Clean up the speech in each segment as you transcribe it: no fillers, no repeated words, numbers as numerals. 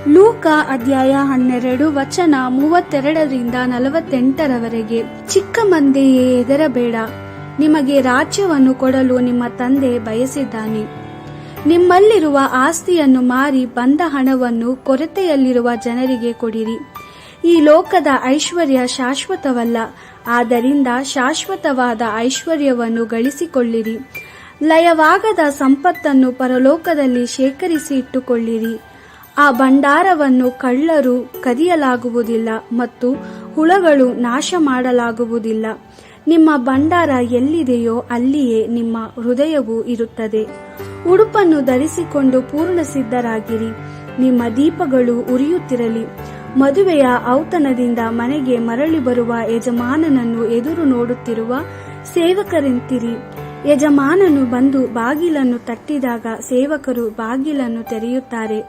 ಲೂಕ ಅಧ್ಯಾಯ 12 ವಚನ 32-48. ಚಿಕ್ಕ ಮಂದೆಯೇ ಹೆದರಬೇಡ, ನಿಮಗೆ ರಾಜ್ಯವನ್ನು ಕೊಡಲು ನಿಮ್ಮ ತಂದೆ ಬಯಸಿದ್ದಾನೆ. ನಿಮ್ಮಲ್ಲಿರುವ ಆಸ್ತಿಯನ್ನು ಮಾರಿ ಬಂದ ಹಣವನ್ನು ಕೊರತೆಯಲ್ಲಿರುವ ಜನರಿಗೆ ಕೊಡಿರಿ. ಈ ಲೋಕದ ಐಶ್ವರ್ಯ ಶಾಶ್ವತವಲ್ಲ, ಆದ್ದರಿಂದ ಶಾಶ್ವತವಾದ ಐಶ್ವರ್ಯವನ್ನು ಗಳಿಸಿಕೊಳ್ಳಿರಿ. ಲಯವಾಗದ ಸಂಪತ್ತನ್ನು ಪರಲೋಕದಲ್ಲಿ ಶೇಖರಿಸಿ ಇಟ್ಟುಕೊಳ್ಳಿರಿ. ಆ ಭಂಡಾರವನ್ನು ಕಳ್ಳರು ಕದಿಯಲಾಗುವುದಿಲ್ಲ ಮತ್ತು ಹುಳಗಳು ನಾಶ ಮಾಡಲಾಗುವುದಿಲ್ಲ. ನಿಮ್ಮ ಭಂಡಾರ ಎಲ್ಲಿದೆಯೋ ಅಲ್ಲಿಯೇ ನಿಮ್ಮ ಹೃದಯವೂ ಇರುತ್ತದೆ. ಉಡುಪನ್ನು ಧರಿಸಿಕೊಂಡು ಪೂರ್ಣ ಸಿದ್ಧರಾಗಿರಿ. ನಿಮ್ಮ ದೀಪಗಳು ಉರಿಯುತ್ತಿರಲಿ. ಮದುವೆಯ ಔತಣದಿಂದ ಮನೆಗೆ ಮರಳಿ ಬರುವ ಯಜಮಾನನನ್ನು ಎದುರು ನೋಡುತ್ತಿರುವ ಸೇವಕರಂತಿರಿ. ಯಜಮಾನನು ಬಂದು ಬಾಗಿಲನ್ನು ತಟ್ಟಿದಾಗ ಸೇವಕರು ಬಾಗಿಲನ್ನು ತೆರೆಯುತ್ತಾರೆ.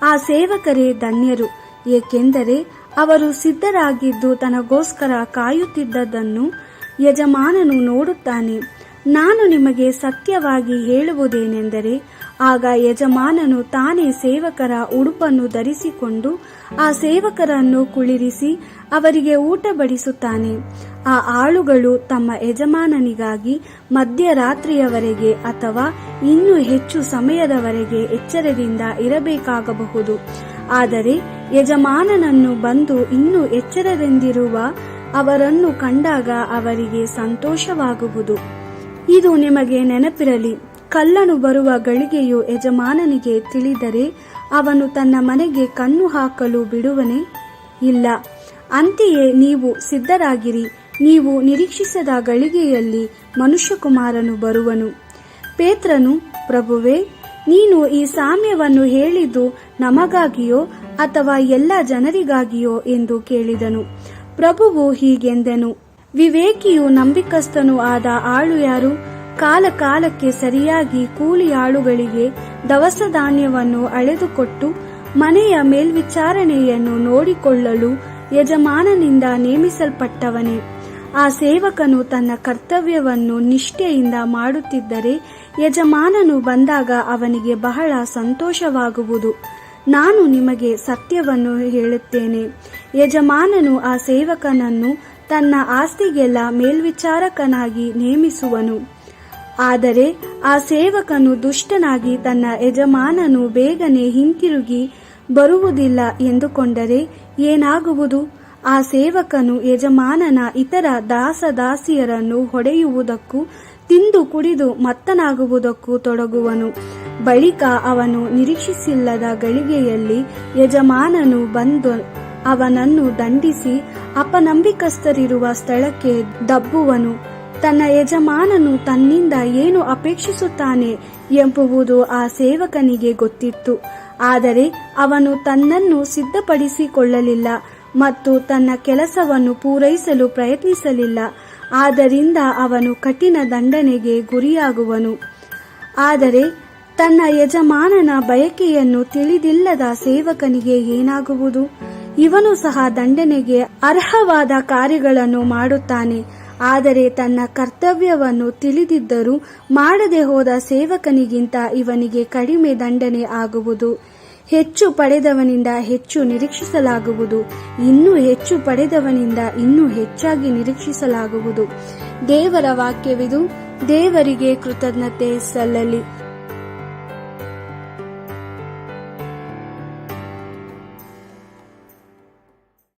ಆ ಸೇವಕರೇ ಧನ್ಯರು, ಏಕೆಂದರೆ ಅವರು ಸಿದ್ಧರಾಗಿದ್ದು ತನಗೋಸ್ಕರ ಕಾಯುತ್ತಿದ್ದದನ್ನು ಯಜಮಾನನು ನೋಡುತ್ತಾನೆ. ನಾನು ನಿಮಗೆ ಸತ್ಯವಾಗಿ ಹೇಳುವುದೇನೆಂದರೆ, ಆಗ ಯಜಮಾನನು ತಾನೇ ಸೇವಕರ ಉಡುಪನ್ನು ಧರಿಸಿಕೊಂಡು ಆ ಸೇವಕರನ್ನು ಕುಳ್ಳಿರಿಸಿ ಅವರಿಗೆ ಊಟ ಬಡಿಸುತ್ತಾನೆ. ಆ ಆಳುಗಳು ತಮ್ಮ ಯಜಮಾನನಿಗಾಗಿ ಮಧ್ಯರಾತ್ರಿಯವರೆಗೆ ಅಥವಾ ಇನ್ನೂ ಹೆಚ್ಚು ಸಮಯದವರೆಗೆ ಎಚ್ಚರದಿಂದ ಇರಬೇಕಾಗಬಹುದು. ಆದರೆ ಯಜಮಾನನನ್ನು ಬಂದು ಇನ್ನೂ ಎಚ್ಚರದಿಂದಿರುವ ಅವರನ್ನು ಕಂಡಾಗ ಅವರಿಗೆ ಸಂತೋಷವಾಗುವುದು. ಇದು ನಿಮಗೆ ನೆನಪಿರಲಿ, ಕಳ್ಳನು ಬರುವ ಗಳಿಗೆಯು ಯಜಮಾನನಿಗೆ ತಿಳಿದರೆ ಅವನು ತನ್ನ ಮನೆಗೆ ಕಣ್ಣು ಹಾಕಲು ಬಿಡುವನೇ? ಇಲ್ಲ. ಅಂತೆಯೇ ನೀವು ಸಿದ್ಧರಾಗಿರಿ, ನೀವು ನಿರೀಕ್ಷಿಸದ ಗಳಿಗೆಯಲ್ಲಿ ಮನುಷ್ಯಕುಮಾರನು ಬರುವನು. ಪೇತ್ರನು, ಪ್ರಭುವೇ, ನೀನು ಈ ಸಾಮ್ಯವನ್ನು ಹೇಳಿದ್ದು ನಮಗಾಗಿಯೋ ಅಥವಾ ಎಲ್ಲ ಜನರಿಗಾಗಿಯೋ ಎಂದು ಕೇಳಿದನು. ಪ್ರಭುವು ಹೀಗೆಂದನು, ವಿವೇಕಿಯೂ ನಂಬಿಕಸ್ಥನೂ ಆದ ಆಳು ಯಾರು? ಕಾಲ ಕಾಲಕ್ಕೆ ಸರಿಯಾಗಿ ಕೂಲಿ ಆಳುಗಳಿಗೆ ದವಸ ಧಾನ್ಯವನ್ನು ಅಳೆದುಕೊಟ್ಟು ಮನೆಯ ಮೇಲ್ವಿಚಾರಣೆಯನ್ನು ನೋಡಿಕೊಳ್ಳಲು ಯಜಮಾನನಿಂದ ನೇಮಿಸಲ್ಪಟ್ಟವನೇ. ಆ ಸೇವಕನು ತನ್ನ ಕರ್ತವ್ಯವನ್ನು ನಿಷ್ಠೆಯಿಂದ ಮಾಡುತ್ತಿದ್ದರೆ ಯಜಮಾನನು ಬಂದಾಗ ಅವನಿಗೆ ಬಹಳ ಸಂತೋಷವಾಗುವುದು. ನಾನು ನಿಮಗೆ ಸತ್ಯವನ್ನು ಹೇಳುತ್ತೇನೆ, ಯಜಮಾನನು ಆ ಸೇವಕನನ್ನು ತನ್ನ ಆಸ್ತಿಗೆಲ್ಲ ಮೇಲ್ವಿಚಾರಕನಾಗಿ ನೇಮಿಸುವನು. ಆದರೆ ಆ ಸೇವಕನು ದುಷ್ಟನಾಗಿ ತನ್ನ ಯಜಮಾನನು ಬೇಗನೆ ಹಿಂತಿರುಗಿ ಬರುವುದಿಲ್ಲ ಎಂದುಕೊಂಡರೆ ಏನಾಗುವುದು? ಆ ಸೇವಕನು ಯಜಮಾನನ ಇತರ ದಾಸದಾಸಿಯರನ್ನು ಹೊಡೆಯುವುದಕ್ಕೂ ತಿಂದು ಕುಡಿದು ಮತ್ತನಾಗುವುದಕ್ಕೂ ತೊಡಗುವನು. ಬಳಿಕ ಅವನು ನಿರೀಕ್ಷಿಸಿಲ್ಲದ ಗಳಿಗೆಯಲ್ಲಿ ಯಜಮಾನನು ಬಂದು ಅವನನ್ನು ದಂಡಿಸಿ ಅಪನಂಬಿಕಸ್ಥರಿರುವ ಸ್ಥಳಕ್ಕೆ ದಬ್ಬುವನು. ತನ್ನ ಯಜಮಾನನು ತನ್ನಿಂದ ಏನು ಅಪೇಕ್ಷಿಸುತ್ತಾನೆ ಎಂಬುದು ಆ ಸೇವಕನಿಗೆ ಗೊತ್ತಿತ್ತು. ಆದರೆ ಅವನು ತನ್ನನ್ನು ಸಿದ್ಧಪಡಿಸಿಕೊಳ್ಳಲಿಲ್ಲ ಮತ್ತು ತನ್ನ ಕೆಲಸವನ್ನು ಪೂರೈಸಲು ಪ್ರಯತ್ನಿಸಲಿಲ್ಲ. ಆದ್ದರಿಂದ ಅವನು ಕಠಿಣ ದಂಡನೆಗೆ ಗುರಿಯಾಗುವನು. ಆದರೆ ತನ್ನ ಯಜಮಾನನ ಬಯಕೆಯನ್ನು ತಿಳಿದಿಲ್ಲದ ಸೇವಕನಿಗೆ ಏನಾಗುವುದು? ಇವನು ಸಹ ದಂಡನೆಗೆ ಅರ್ಹವಾದ ಕಾರ್ಯಗಳನ್ನು ಮಾಡುತ್ತಾನೆ. ಆದರೆ ತನ್ನ ಕರ್ತವ್ಯವನ್ನು ತಿಳಿದಿದ್ದರೂ ಮಾಡದೆ ಹೋದ ಸೇವಕನಿಗಿಂತ ಇವನಿಗೆ ಕಡಿಮೆ ದಂಡನೆ ಆಗುವುದು. ಹೆಚ್ಚು ಪಡೆದವನಿಂದ ಹೆಚ್ಚು ನಿರೀಕ್ಷಿಸಲಾಗುವುದು, ಇನ್ನೂ ಹೆಚ್ಚು ಪಡೆದವನಿಂದ ಇನ್ನೂ ಹೆಚ್ಚಾಗಿ ನಿರೀಕ್ಷಿಸಲಾಗುವುದು. ದೇವರ ವಾಕ್ಯವಿದು. ದೇವರಿಗೆ ಕೃತಜ್ಞತೆ ಸಲ್ಲಲಿ.